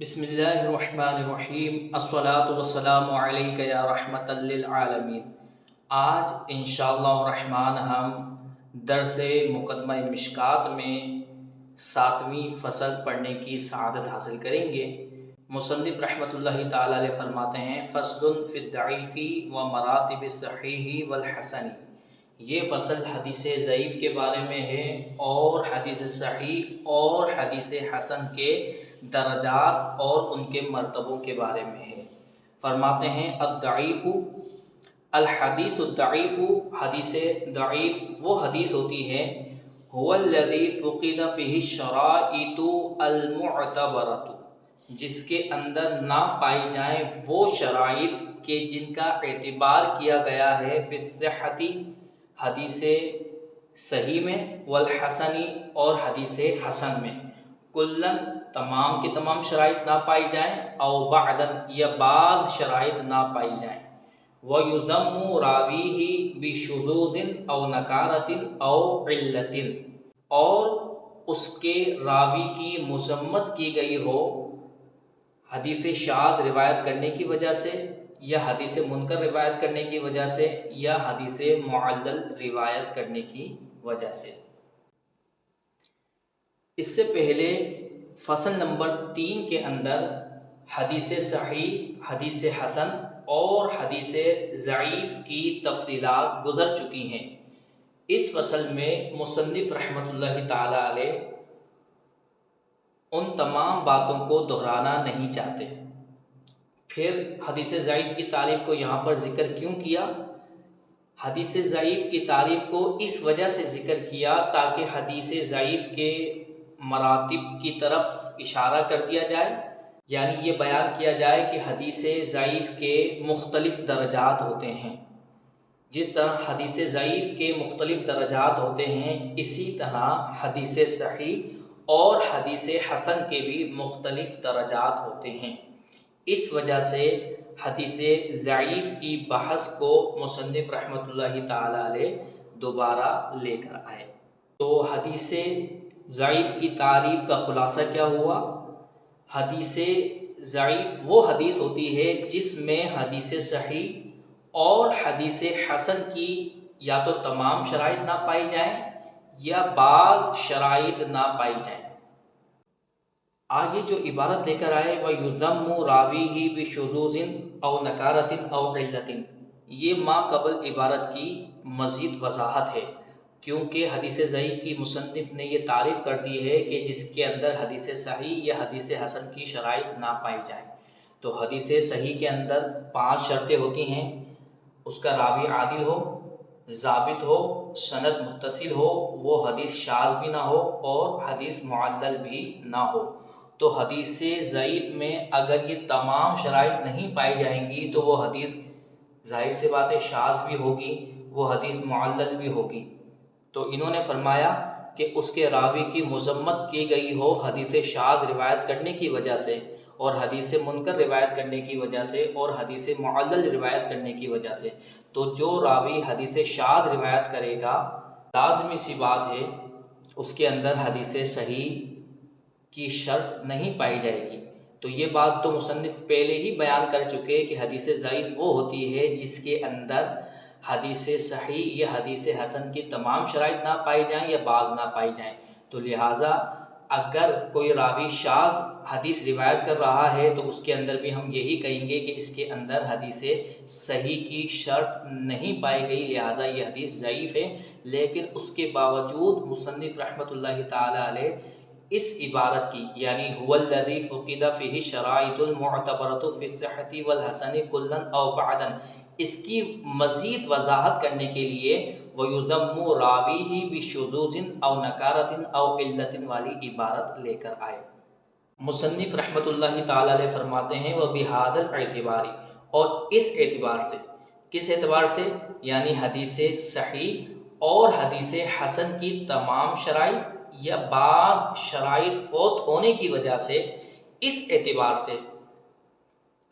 بسم اللہ الرحمن الرحیم الصلاۃ والسلام علیک یا رحمت للعالمین۔ آج انشاءاللہ الرحمن ہم درس مقدمہ مشکات میں 7ویں فصل پڑھنے کی سعادت حاصل کریں گے۔ مصنف رحمۃ اللہ تعالی علیہ فرماتے ہیں فصل فی الضعیف و مراتب الصحیح والحسن۔ یہ فصل حدیث ضعیف کے بارے میں ہے اور حدیث صحیح اور حدیث حسن کے درجات اور ان کے مرتبوں کے بارے میں ہے۔ فرماتے ہیں الضعیف الحدیث الضعیف، حدیث ضعیف وہ حدیث ہوتی ہے هو الذی فقد فیہ الشرائط المعتبرۃ، جس کے اندر نہ پائی جائیں وہ شرائط کہ جن کا اعتبار کیا گیا ہے فی الصحۃ، حدیث صحیح میں، والحسنی اور حدیث حسن میں، کلن تمام کے تمام شرائط نہ پائی جائیں، او بعدن یا بعض شرائط نہ پائی جائیں، وَيُذَمُّ رَاوِيهِ بِشُذُوذٍ او نَكَارَةٍ او عِلَّةٍ، اور اس کے راوی کی مذمت کی گئی ہو حدیث شاذ روایت کرنے کی وجہ سے، یا حدیث منکر روایت کرنے کی وجہ سے، یا حدیث معلل روایت کرنے کی وجہ سے۔ اس سے پہلے فصل نمبر 3 کے اندر حدیث صحیح، حدیث حسن اور حدیث ضعیف کی تفصیلات گزر چکی ہیں۔ اس فصل میں مصنف رحمۃ اللہ تعالی علیہ ان تمام باتوں کو دہرانا نہیں چاہتے۔ پھر حدیث ضعیف کی تعریف کو یہاں پر ذکر کیوں کیا؟ حدیث ضعیف کی تعریف کو اس وجہ سے ذکر کیا تاکہ حدیث ضعیف کے مراتب کی طرف اشارہ کر دیا جائے، یعنی یہ بیان کیا جائے کہ حدیث ضعیف کے مختلف درجات ہوتے ہیں۔ جس طرح حدیث ضعیف کے مختلف درجات ہوتے ہیں، اسی طرح حدیث صحیح اور حدیث حسن کے بھی مختلف درجات ہوتے ہیں۔ اس وجہ سے حدیث ضعیف کی بحث کو مصنف رحمۃ اللہ تعالی علیہ دوبارہ لے کر آئے۔ تو حدیث ضعیف کی تعریف کا خلاصہ کیا ہوا؟ حدیث ضعیف وہ حدیث ہوتی ہے جس میں حدیث صحیح اور حدیث حسن کی یا تو تمام شرائط نہ پائی جائیں یا بعض شرائط نہ پائی جائیں۔ آگے جو عبارت لے کر آئے وَيُذَمُّ رَاوِيهِ بِشُذُوذٍ أَوْ نَكَارَةٍ أَوْ عِلَّةٍ، یہ ما قبل عبارت کی مزید وضاحت ہے، کیونکہ حدیث ضعیف کی مصنف نے یہ تعریف کر دی ہے کہ جس کے اندر حدیث صحیح یا حدیث حسن کی شرائط نہ پائی جائیں۔ تو حدیث صحیح کے اندر 5 شرطیں ہوتی ہیں، اس کا راوی عادل ہو، ضابط ہو، سند متصل ہو، وہ حدیث شاذ بھی نہ ہو اور حدیث معلل بھی نہ ہو۔ تو حدیث ضعیف میں اگر یہ تمام شرائط نہیں پائی جائیں گی تو وہ حدیث ظاہر سے بات ہے شاذ بھی ہوگی، وہ حدیث معلل بھی ہوگی۔ تو انہوں نے فرمایا کہ اس کے راوی کی مذمت کی گئی ہو حدیث شاذ روایت کرنے کی وجہ سے اور حدیث منکر روایت کرنے کی وجہ سے اور حدیث معلل روایت کرنے کی وجہ سے، تو جو راوی حدیث شاذ روایت کرے گا لازمی سی بات ہے اس کے اندر حدیث صحیح کی شرط نہیں پائی جائے گی۔ تو یہ بات تو مصنف پہلے ہی بیان کر چکے کہ حدیث ضعیف وہ ہوتی ہے جس کے اندر حدیث صحیح یا حدیث حسن کی تمام شرائط نہ پائی جائیں یا بعض نہ پائی جائیں۔ تو لہٰذا اگر کوئی راوی شاذ حدیث روایت کر رہا ہے تو اس کے اندر بھی ہم یہی کہیں گے کہ اس کے اندر حدیث صحیح کی شرط نہیں پائی گئی، لہٰذا یہ حدیث ضعیف ہے۔ لیکن اس کے باوجود مصنف رحمۃ اللہ تعالی علیہ اس عبارت کی، یعنی هو الذی فقد فیہ الشرائط المعتبرۃ فی الصحۃ والحسن کلا او بعدا، اس کی مزید وضاحت کرنے کے لیے وَيُذَمُّ رَاوِيهِ بِشُذُوذٍ أَوْ نَكَارَةٍ أَوْ عِلَّةٍ والی عبارت لے کر آئے۔ مصنف رحمۃ اللہ تعالی علیہ فرماتے ہیں وَبِهَذَا الْاعْتِبَارِ، اور اس اعتبار سے، کس اعتبار سے؟ یعنی حدیث صحیح اور حدیث حسن کی تمام شرائط یا بعض شرائط فوت ہونے کی وجہ سے، اس اعتبار سے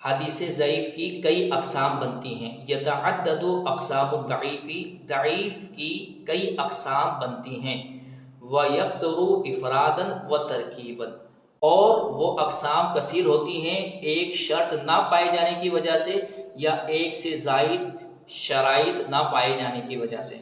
حدیث ضعیف کی کئی اقسام بنتی ہیں۔ یتعدد اقسام الضعیف، ضعیف کی کئی اقسام بنتی ہیں۔ وَيَكْثُرُ إِفْرَادًا وَتَرْكِيبًا، اور وہ اقسام کثیر ہوتی ہیں ایک شرط نہ پائے جانے کی وجہ سے یا ایک سے زائد شرائط نہ پائے جانے کی وجہ سے۔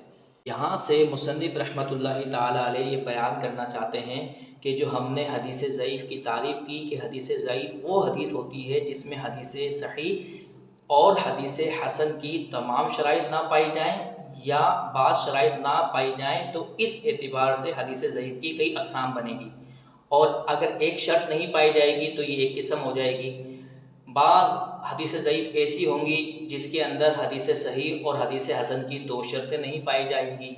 یہاں سے مصنف رحمۃ اللہ تعالیٰ علیہ یہ بیان کرنا چاہتے ہیں کہ جو ہم نے حدیث ضعیف کی تعریف کی کہ حدیث ضعیف وہ حدیث ہوتی ہے جس میں حدیث صحیح اور حدیث حسن کی تمام شرائط نہ پائی جائیں یا بعض شرائط نہ پائی جائیں، تو اس اعتبار سے حدیث ضعیف کی کئی اقسام بنے گی، اور اگر ایک شرط نہیں پائی جائے گی تو یہ ایک قسم ہو جائے گی۔ بعض حدیث ضعیف ایسی ہوں گی جس کے اندر حدیث صحیح اور حدیث حسن کی دو شرطیں نہیں پائی جائیں گی۔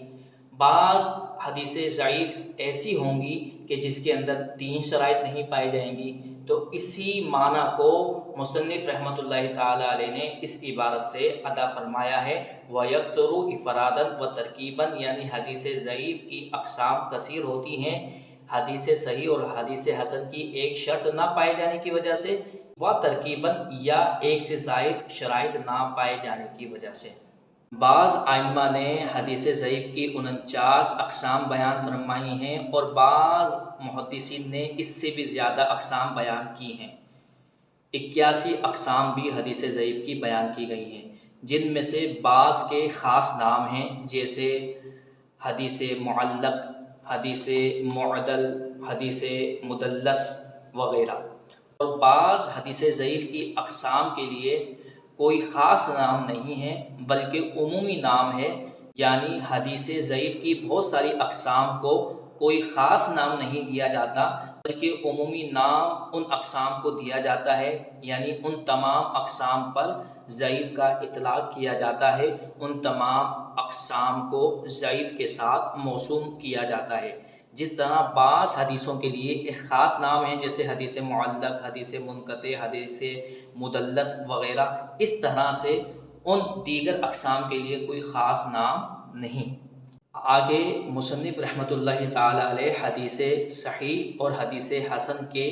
بعض حدیث ضعیف ایسی ہوں گی کہ جس کے اندر تین شرائط نہیں پائی جائیں گی۔ تو اسی معنی کو مصنف رحمۃ اللہ تعالیٰ علیہ نے اس عبارت سے ادا فرمایا ہے، وَيَكْثُرُ اِفْرَادًا وَتَرْكِيبًا، یعنی حدیث ضعیف کی اقسام کثیر ہوتی ہیں حدیث صحیح اور حدیث حسن کی ایک شرط نہ پائے جانے کی وجہ سے، و ترکیباً یا ایک سے زائد شرائط نہ پائے جانے کی وجہ سے۔ بعض ائمہ نے حدیث ضعیف کی 49 اقسام بیان فرمائی ہیں اور بعض محدثین نے اس سے بھی زیادہ اقسام بیان کی ہیں۔ 81 اقسام بھی حدیث ضعیف کی بیان کی گئی ہیں، جن میں سے بعض کے خاص نام ہیں، جیسے حدیث معلق، حدیث معدل، حدیث مدلس وغیرہ۔ اور بعض حدیث ضعیف کی اقسام کے لیے کوئی خاص نام نہیں ہے بلکہ عمومی نام ہے، یعنی حدیث ضعیف کی بہت ساری اقسام کو کوئی خاص نام نہیں دیا جاتا بلکہ عمومی نام ان اقسام کو دیا جاتا ہے، یعنی ان تمام اقسام پر ضعیف کا اطلاق کیا جاتا ہے، ان تمام اقسام کو ضعیف کے ساتھ موسوم کیا جاتا ہے۔ جس طرح بعض حدیثوں کے لیے ایک خاص نام ہے، جیسے حدیث معلق، حدیث منقطع، حدیث مدلس وغیرہ، اس طرح سے ان دیگر اقسام کے لیے کوئی خاص نام نہیں۔ آگے مصنف رحمۃ اللہ تعالیٰ علیہ حدیث صحیح اور حدیث حسن کے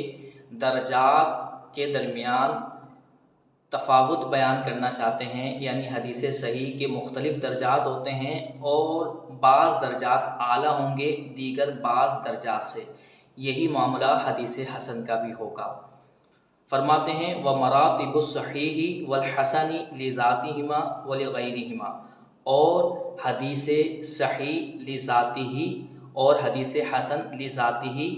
درجات کے درمیان تفاوت بیان کرنا چاہتے ہیں، یعنی حدیث صحیح کے مختلف درجات ہوتے ہیں اور بعض درجات اعلیٰ ہوں گے دیگر بعض درجات سے، یہی معاملہ حدیث حسن کا بھی ہوگا۔ فرماتے ہیں وَمَرَاتِبُ الصَّحِيحِ وَالْحَسَنِ لِذَاتِهِمَا وَلِغَيْرِهِمَا، اور حدیث صحیح لذاتہ اور حدیث حسن لذاتہ،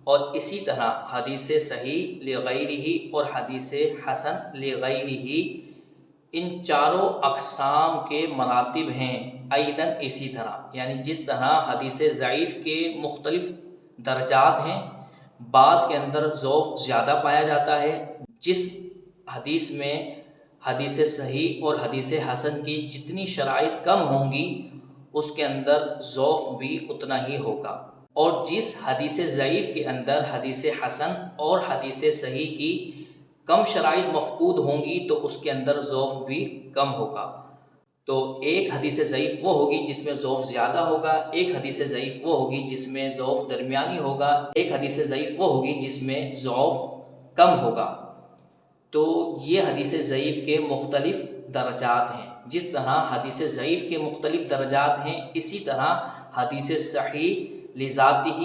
اور اسی طرح حدیث صحیح لغیرہ اور حدیث حسن لغیرہ، ان چاروں اقسام کے مراتب ہیں۔ ایداً اسی طرح، یعنی جس طرح حدیث ضعیف کے مختلف درجات ہیں، بعض کے اندر ضعف زیادہ پایا جاتا ہے، جس حدیث میں حدیث صحیح اور حدیث حسن کی جتنی شرائط کم ہوں گی اس کے اندر ضعف بھی اتنا ہی ہوگا، اور جس حدیث ضعیف کے اندر حدیث حسن اور حدیث صحیح کی کم شرائط مفقود ہوں گی تو اس کے اندر ضعف بھی کم ہوگا۔ تو ایک حدیث ضعیف وہ ہوگی جس میں ضعف زیادہ ہوگا، ایک حدیث ضعیف وہ ہوگی جس میں ضعف درمیانی ہوگا، ایک حدیث ضعیف وہ ہوگی جس میں ضعف کم ہوگا۔ تو یہ حدیث ضعیف کے مختلف درجات ہیں۔ جس طرح حدیث ضعیف کے مختلف درجات ہیں، اسی طرح حدیث صحیح لذاتہ،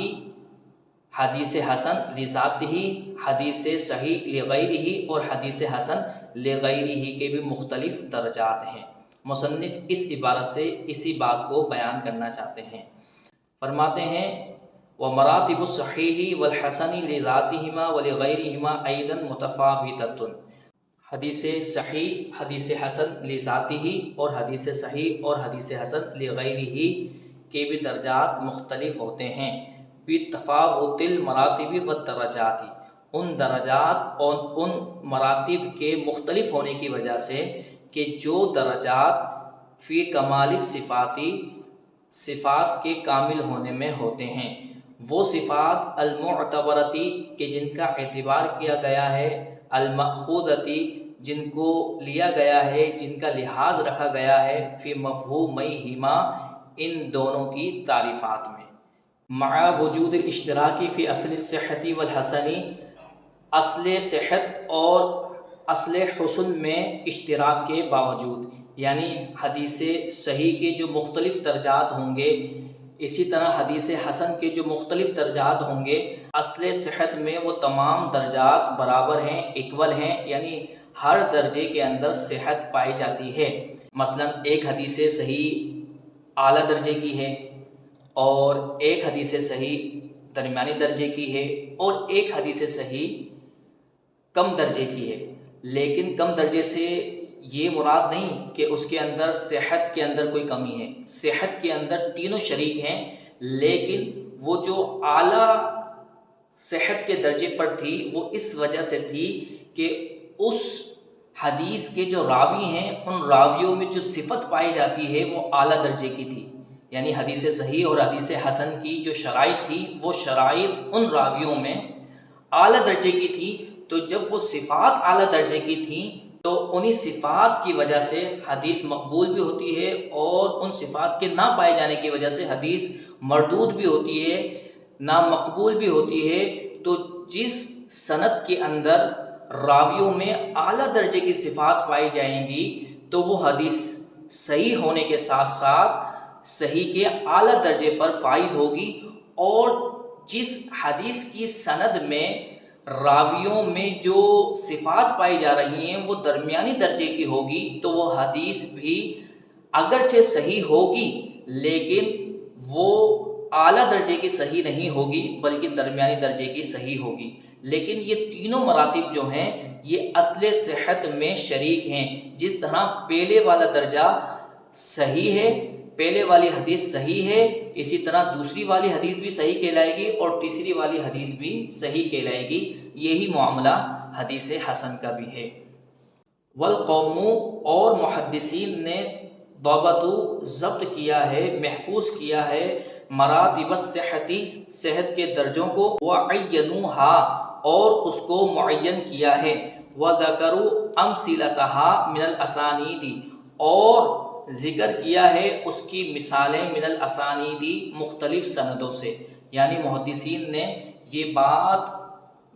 حدیث حسن لذاتہ، حدیث صحیح لغیرہ اور حدیث حسن لغیرہ کے بھی مختلف درجات ہیں۔ مصنف اس عبارت سے اسی بات کو بیان کرنا چاہتے ہیں۔ فرماتے ہیں وَمَرَاتِبُ الصَّحِيحِ وَالْحَسَنِ لِذَاتِهِمَا وَلِغَيْرِهِمَا أَيْضًا مُتَفَاوِتَةٌ، حدیث صحیح، حدیث حسن لذاتہ اور حدیث صحیح اور حدیث حسن لغیرہ کے بھی درجات مختلف ہوتے ہیں۔ بِتَفَاوُتِ الْمَرَاتِبِ وَالدَّرَجَاتِ، ان درجات اور ان مراتب کے مختلف ہونے کی وجہ سے کہ جو درجات فی کمال الصفاتی، صفات کے کامل ہونے میں ہوتے ہیں، وہ صفات المعتبرتی کہ جن کا اعتبار کیا گیا ہے، المأخوذتی جن کو لیا گیا ہے، جن کا لحاظ رکھا گیا ہے، فی مفہومیہما ان دونوں کی تعریفات میں، مع وجود الاشتراکی فی اصل الصحت والحسن، اصل صحت اور اصل حسن میں اشتراک کے باوجود، یعنی حدیث صحیح کے جو مختلف درجات ہوں گے اسی طرح حدیث حسن کے جو مختلف درجات ہوں گے، اصل صحت میں وہ تمام درجات برابر ہیں، اکول ہیں، یعنی ہر درجے کے اندر صحت پائی جاتی ہے۔ مثلا ایک حدیث صحیح اعلیٰ درجے کی ہے، اور ایک حدیث صحیح درمیانی درجے کی ہے، اور ایک حدیث صحیح کم درجے کی ہے۔ لیکن کم درجے سے یہ مراد نہیں کہ اس کے اندر صحت کے اندر کوئی کمی ہے، صحت کے اندر تینوں شریک ہیں، لیکن وہ جو اعلیٰ صحت کے درجے پر تھی وہ اس وجہ سے تھی کہ اس حدیث کے جو راوی ہیں ان راویوں میں جو صفت پائی جاتی ہے وہ اعلیٰ درجے کی تھی، یعنی حدیث صحیح اور حدیث حسن کی جو شرائط تھی وہ شرائط ان راویوں میں اعلیٰ درجے کی تھی۔ تو جب وہ صفات اعلیٰ درجے کی تھیں تو انہی صفات کی وجہ سے حدیث مقبول بھی ہوتی ہے، اور ان صفات کے نہ پائے جانے کی وجہ سے حدیث مردود بھی ہوتی ہے، نامقبول بھی ہوتی ہے۔ تو جس سند کے اندر راویوں میں اعلیٰ درجے کی صفات پائی جائیں گی تو وہ حدیث صحیح ہونے کے ساتھ ساتھ صحیح کے اعلیٰ درجے پر فائز ہوگی، اور جس حدیث کی سند میں راویوں میں جو صفات پائی جا رہی ہیں وہ درمیانی درجے کی ہوگی تو وہ حدیث بھی اگرچہ صحیح ہوگی لیکن وہ اعلیٰ درجے کی صحیح نہیں ہوگی بلکہ درمیانی درجے کی صحیح ہوگی۔ لیکن یہ تینوں مراتب جو ہیں یہ اصل صحت میں شریک ہیں۔ جس طرح پہلے والا درجہ صحیح ہے، پہلے والی حدیث صحیح ہے، اسی طرح دوسری والی حدیث بھی صحیح کہلائے گی اور تیسری والی حدیث بھی صحیح کہلائے گی۔ یہی معاملہ حدیث حسن کا بھی ہے۔ والقوم، اور محدثین نے ضبط کیا ہے، محفوظ کیا ہے مراتب الصحت، صحت کے درجوں کو، وعینوها، اور اس کو معین کیا ہے، وذکروا امثلتها من الاسانید، اور ذکر کیا ہے اس کی مثالیں من الاسانید، مختلف سندوں سے۔ یعنی محدثین نے یہ بات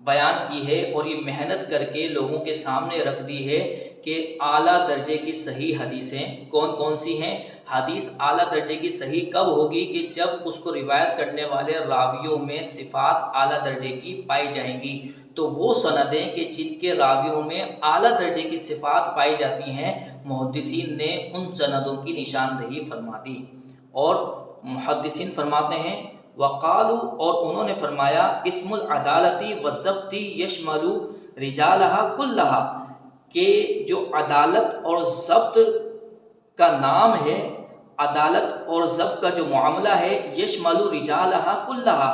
بیان کی ہے اور یہ محنت کر کے لوگوں کے سامنے رکھ دی ہے کہ اعلیٰ درجے کی صحیح حدیثیں کون کون سی ہیں۔ حدیث اعلیٰ درجے کی صحیح کب ہوگی؟ کہ جب اس کو روایت کرنے والے راویوں میں صفات اعلیٰ درجے کی پائی جائیں گی۔ تو وہ سندیں کہ جن کے راویوں میں اعلیٰ درجے کی صفات پائی جاتی ہیں، محدثین نے ان سندوں کی نشاندہی فرما دی۔ اور محدثین فرماتے ہیں وقالو، اور انہوں نے فرمایا اسم العدالتی والضبط یشمل رجالہا کلہا، کہ جو عدالت اور ضبط کا نام ہے، عدالت اور ضبط کا جو معاملہ ہے، یشمل رجالہا کلہا،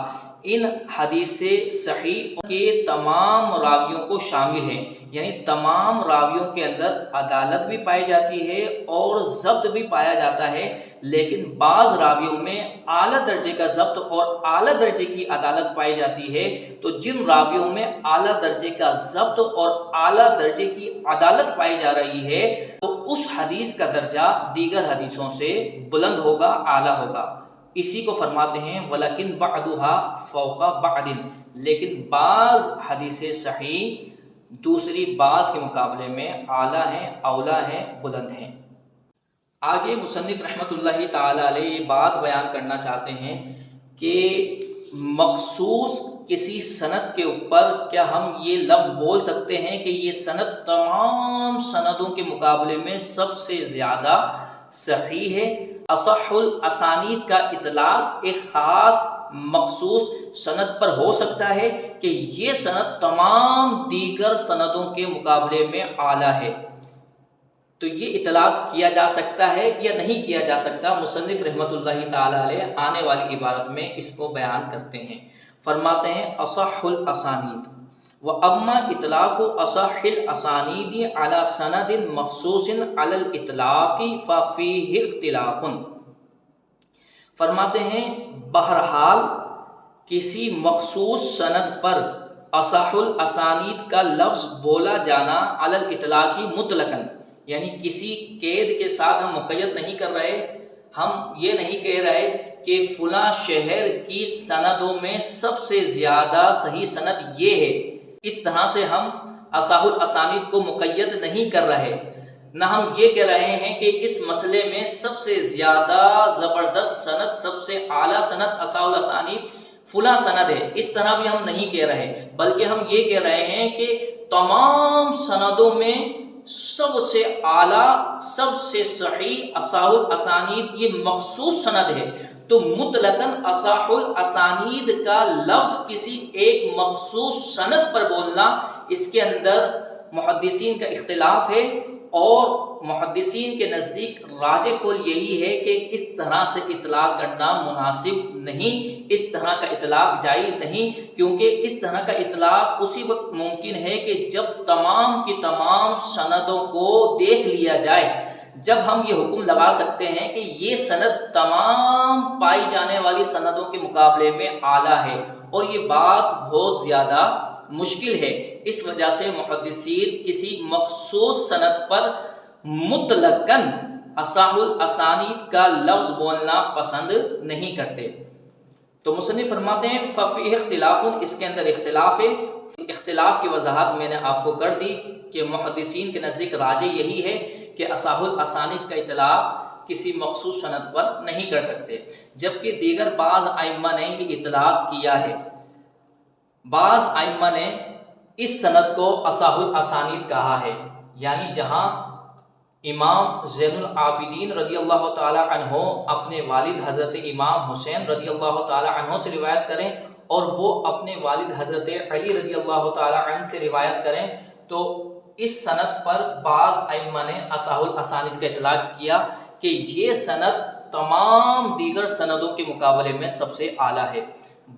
ان حدیث صحیح کے تمام راویوں کو شامل ہے۔ یعنی تمام راویوں کے اندر عدالت بھی پائی جاتی ہے اور ضبط بھی پایا جاتا ہے، لیکن بعض راویوں میں اعلیٰ درجے کا ضبط اور اعلیٰ درجے کی عدالت پائی جاتی ہے۔ تو جن راویوں میں اعلیٰ درجے کا ضبط اور اعلیٰ درجے کی عدالت پائی جا رہی ہے تو اس حدیث کا درجہ دیگر حدیثوں سے بلند ہوگا، اعلیٰ ہوگا۔ اسی کو فرماتے ہیں وَلَكِنْ بَعْدُهَا فَوْقَ بَعْدٍ، لیکن بعض حدیث صحیح دوسری بعض کے مقابلے میں اعلیٰ ہیں، اولیٰ ہیں، بلند ہیں۔ آگے مصنف رحمۃ اللہ تعالی علیہ یہ بات بیان کرنا چاہتے ہیں کہ مخصوص کسی سند کے اوپر کیا ہم یہ لفظ بول سکتے ہیں کہ یہ سند تمام سندوں کے مقابلے میں سب سے زیادہ صحیح ہے؟ اصح الاسانید کا اطلاق ایک خاص مخصوص سند پر ہو سکتا ہے کہ یہ سند تمام دیگر سندوں کے مقابلے میں اعلیٰ ہے، تو یہ اطلاق کیا جا سکتا ہے یا نہیں کیا جا سکتا؟ مصنف رحمۃ اللہ تعالی علیہ آنے والی عبارت میں اس کو بیان کرتے ہیں۔ فرماتے ہیں اصح الاسانید وَأَمَّا إِطْلَاقُ أَصَحِّ الْأَسَانِيدِ عَلَى سَنَدٍ مَخْصُوصٍ عَلَى الْإِطْلَاقِ فَفِيهِ اخْتِلَافٌ، فرماتے ہیں بہرحال کسی مخصوص سند پر اصح الاسانید کا لفظ بولا جانا علی الاطلاق مطلقاً، یعنی کسی قید کے ساتھ ہم مقید نہیں کر رہے، ہم یہ نہیں کہہ رہے کہ فلاں شہر کی سندوں میں سب سے زیادہ صحیح سند یہ ہے، اس طرح سے ہم اصح الاسانید کو مقید نہیں کر رہے، نہ ہم یہ کہہ رہے ہیں کہ اس مسئلے میں سب سے زیادہ زبردست سند، سب سے اعلیٰ سند اصح الاسانید فلاں سند ہے، اس طرح بھی ہم نہیں کہہ رہے، بلکہ ہم یہ کہہ رہے ہیں کہ تمام سندوں میں سب سے اعلیٰ، سب سے صحیح اصح الاسانید یہ مخصوص سند ہے۔ تو مطلقاً اصح الاسانید کا لفظ کسی ایک مخصوص سند پر بولنا، اس کے اندر محدثین کا اختلاف ہے، اور محدثین کے نزدیک راجح قول یہی ہے کہ اس طرح سے اطلاق کرنا مناسب نہیں، اس طرح کا اطلاق جائز نہیں، کیونکہ اس طرح کا اطلاق اسی وقت ممکن ہے کہ جب تمام کی تمام سندوں کو دیکھ لیا جائے، جب ہم یہ حکم لگا سکتے ہیں کہ یہ سند تمام پائی جانے والی سندوں کے مقابلے میں اعلیٰ ہے، اور یہ بات بہت زیادہ مشکل ہے۔ اس وجہ سے محدثین کسی مخصوص سند پر مطلقاً اصح الاسانید کا لفظ بولنا پسند نہیں کرتے۔ تو مصنف فرماتے ہیں ففیہ اختلاف، اس کے اندر اختلاف ہے۔ اختلاف کی وضاحت میں نے آپ کو کر دی کہ محدثین کے نزدیک راجح یہی ہے کہ اصح الاسانید کا اطلاق کسی مخصوص سند پر نہیں کر سکتے، جبکہ دیگر بعض ائمہ نے یہ اطلاق کیا ہے۔ بعض ائمہ نے اس سند کو اصح الاسانید کہا ہے، یعنی جہاں امام زین العابدین رضی اللہ تعالی عنہ اپنے والد حضرت امام حسین رضی اللہ تعالی عنہ سے روایت کریں، اور وہ اپنے والد حضرت علی رضی اللہ تعالی عنہ سے روایت کریں، تو اس سند پر بعض ائمہ نے اصح الاسانید کا اطلاق کیا کہ یہ سند تمام دیگر سندوں کے مقابلے میں سب سے اعلیٰ ہے۔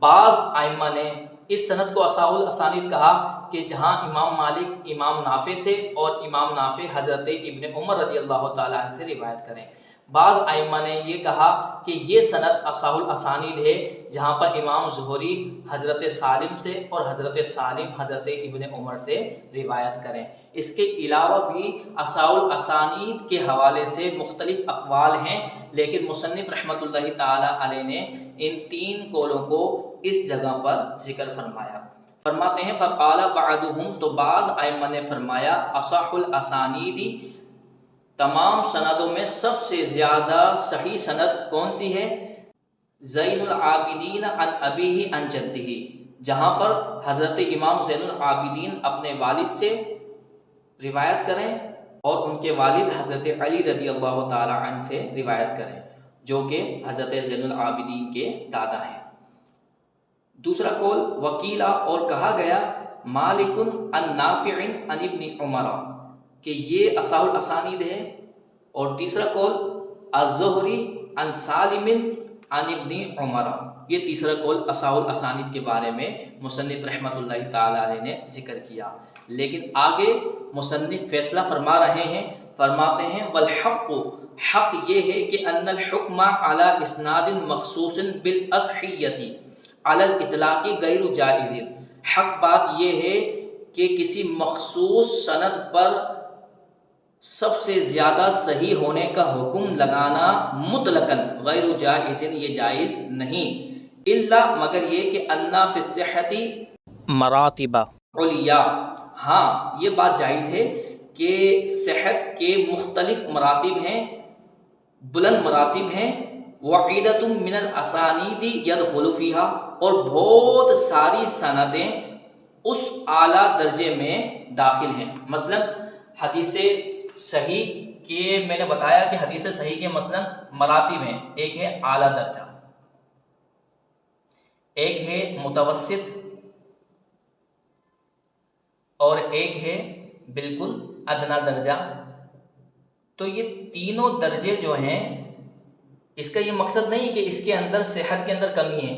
بعض ائمہ نے اس سند کو اصح الاسانید کہا کہ جہاں امام مالک امام نافع سے اور امام نافع حضرت ابن عمر رضی اللہ تعالیٰ عنہ سے روایت کریں۔ بعض ائمہ نے یہ کہا کہ یہ سند اصح الاسانید ہے جہاں پر امام زہری حضرت سالم سے اور حضرت سالم حضرت ابن عمر سے روایت کریں۔ اس کے علاوہ بھی اصح الاسانید کے حوالے سے مختلف اقوال ہیں، لیکن مصنف رحمۃ اللہ تعالی علیہ نے ان تین قولوں کو اس جگہ پر ذکر فرمایا۔ فرماتے ہیں فقال بعضهم، تو بعض ائمہ نے فرمایا اصح الاسانید تمام سندوں میں سب سے زیادہ صحیح سند کون سی ہے؟ زین العابدین عن ابیہ عن جدہ، جہاں پر حضرت امام زین العابدین اپنے والد سے روایت کریں اور ان کے والد حضرت علی رضی اللہ تعالی عنہ سے روایت کریں، جو کہ حضرت زین العابدین کے دادا ہیں۔ دوسرا قول وکیلا، اور کہا گیا مالک عن نافع عن ابن عمر، کہ یہ اصح الاسانید ہے، اور تیسرا قول الزہری عن سالم عن ابن عمر، یہ تیسرا قول اصح الاسانید کے بارے میں مصنف رحمۃ اللہ تعالی علیہ نے ذکر کیا۔ لیکن آگے مصنف فیصلہ فرما رہے ہیں، فرماتے ہیں والحق، حق یہ ہے کہ ان الحکم علی اسناد مخصوص بالاصحیۃ علی الاطلاق غیر جائز، حق بات یہ ہے کہ کسی مخصوص سند پر سب سے زیادہ صحیح ہونے کا حکم لگانا مطلقاً غیر جائز، یہ جائز نہیں، الا مگر یہ کہ انا فی الصحۃ مراتب علیا، ہاں یہ بات جائز ہے کہ صحت کے مختلف مراتب ہیں، بلند مراتب ہیں، وعیدۃ من الاسانید یدخل فیہا، اور بہت ساری سندیں اس اعلیٰ درجے میں داخل ہیں۔ مثلا حدیث صحیح کے میں نے بتایا کہ حدیث صحیح کے مثلا مراتب ہیں، ایک ہے اعلیٰ درجہ، ایک ہے متوسط، اور ایک ہے بالکل ادنا درجہ۔ تو یہ تینوں درجے جو ہیں، اس کا یہ مقصد نہیں کہ اس کے اندر صحت کے اندر کمی ہے،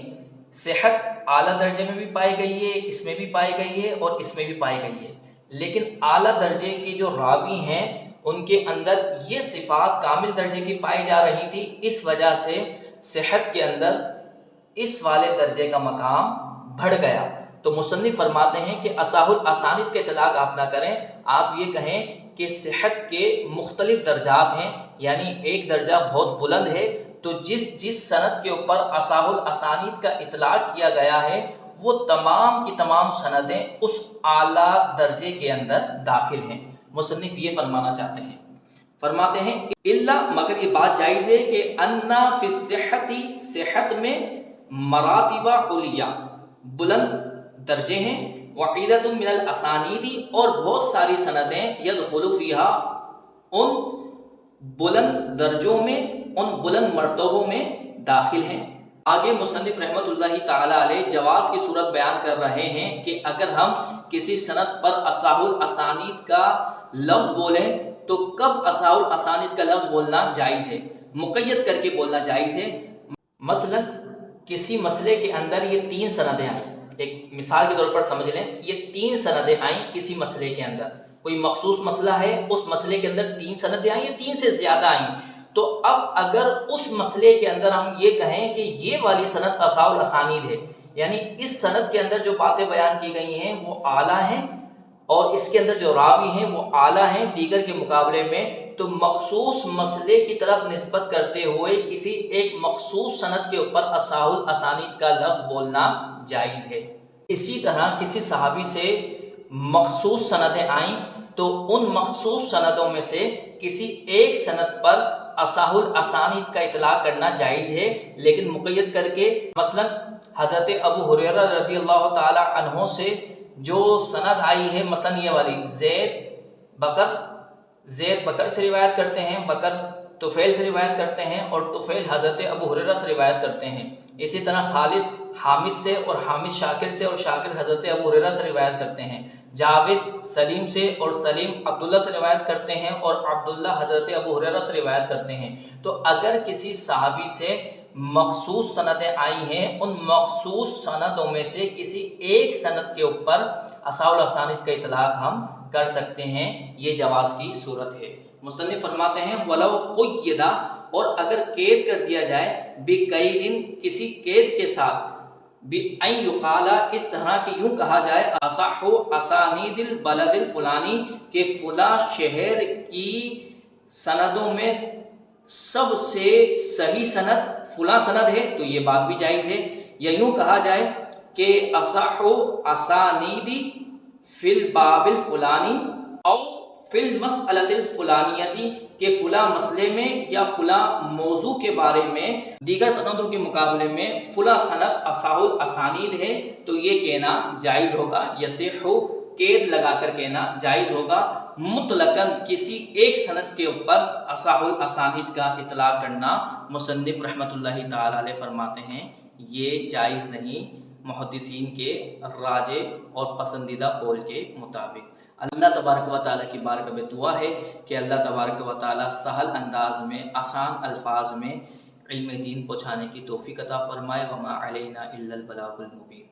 صحت اعلیٰ درجے میں بھی پائی گئی ہے، اس میں بھی پائی گئی ہے اور اس میں بھی پائی گئی ہے، لیکن اعلیٰ درجے کے جو راوی ہیں ان کے اندر یہ صفات کامل درجے کی پائی جا رہی تھی، اس وجہ سے صحت کے اندر اس والے درجے کا مقام بڑھ گیا۔ تو مصنف فرماتے ہیں کہ اصح الاسانید کا اطلاق آپ نہ کریں، آپ یہ کہیں کہ صحت کے مختلف درجات ہیں، یعنی ایک درجہ بہت بلند ہے، تو جس سند کے اوپر اصح الاسانید کا اطلاق کیا گیا ہے وہ تمام کی تمام سندیں اس اعلیٰ درجے کے اندر داخل ہیں۔ مصنف یہ فرمانا چاہتے ہیں۔ فرماتے ہیں الا مگر یہ بات جائز ہے کہ انا فی الصحتی صحت میں مراتب علیہ بلند درجے ہیں، وعیدۃ من الاسانید اور بہت ساری سندیں یدخل فیہا ان بلند درجوں میں ان بلند مرتبوں میں داخل ہیں۔ آگے مصنف رحمۃ اللہ تعالی علیہ جواز کی صورت بیان کر رہے ہیں کہ اگر ہم کسی سند پر اصح الاسانید کا لفظ بولیں تو کب اصح الاسانید کا لفظ بولنا جائز ہے، مقید کر کے بولنا جائز ہے۔ مثلا کسی مسئلے کے اندر یہ 3 سندیں آئیں، ایک مثال کے طور پر سمجھ لیں، یہ 3 سندیں آئیں کسی مسئلے کے اندر، کوئی مخصوص مسئلہ ہے، اس مسئلے کے اندر 3 سندیں آئیں یا 3 سے زیادہ آئیں، تو اب اگر اس مسئلے کے اندر ہم یہ کہیں کہ یہ والی سند اصح الاسانید ہے، یعنی اس سند کے اندر جو باتیں بیان کی گئی ہیں وہ اعلیٰ ہیں اور اس کے اندر جو راوی ہیں وہ اعلیٰ ہیں دیگر کے مقابلے میں، تو مخصوص مسئلے کی طرف نسبت کرتے ہوئے کسی ایک مخصوص سند کے اوپر اصح الاسانید کا لفظ بولنا جائز ہے۔ اسی طرح کسی صحابی سے مخصوص سندیں آئیں تو ان مخصوص سندوں میں سے کسی ایک سند پر اصح الاسانید کا اطلاق کرنا جائز ہے، لیکن مقید کر کے، مثلا حضرت ابو ہریرہ رضی اللہ تعالی عنہ سے جو سند آئی ہے، مثلا یہ والی زید بکر سے روایت کرتے ہیں، بکر طفیل سے روایت کرتے ہیں اور طفیل حضرت ابو ہریرہ سے روایت کرتے ہیں۔ اسی طرح خالد حامد سے اور حامد شاکر سے اور شاکر حضرت ابو ہریرہ سے روایت کرتے ہیں، جاوید سلیم سے اور سلیم عبداللہ سے روایت کرتے ہیں اور عبداللہ حضرت ابو ہریرہ سے روایت کرتے ہیں۔ تو اگر کسی صحابی سے مخصوص سندیں آئی ہیں، ان مخصوص سندوں میں سے کسی ایک سند کے اوپر اصح الاسانید کا اطلاق ہم کر سکتے ہیں، یہ جواز کی صورت ہے۔ مصنف فرماتے ہیں وَلَوْ قُيِّدَ اور اگر قید کر دیا جائے بِقَيْدٍ کسی قید کے ساتھ، بِأَنْ يُقَالَ اس طرح کہ یوں کہا جائے اصح اسانید البلد الفلانی کہ فلاں شہر کی سندوں میں سب سے صحیح سند فلاں سند ہے، تو یہ بات بھی جائز ہے۔ یا یوں کہا جائے کہ اصح اسانید فی الباب الفلانی او فی المسئلۃ الفلانیتی کہ فلاں مسئلے میں یا فلاں موضوع کے بارے میں دیگر سندوں کے مقابلے میں فلاں سند اصح الاسانید ہے، تو یہ کہنا جائز ہوگا، یصح قید لگا کر کہنا جائز ہوگا۔ مطلقاً کسی ایک سند کے اوپر اصح الاسانید کا اطلاق کرنا مصنف رحمۃ اللہ تعالی علیہ فرماتے ہیں یہ جائز نہیں، محدثین کے راجح اور پسندیدہ قول کے مطابق۔ اللہ تبارک و تعالیٰ کی بارگاہ میں دعا ہے کہ اللہ تبارک و تعالیٰ سہل انداز میں، آسان الفاظ میں علم دین پہنچانے کی توفیق عطا فرمائے۔ وما علینا الا البلاغ المبین۔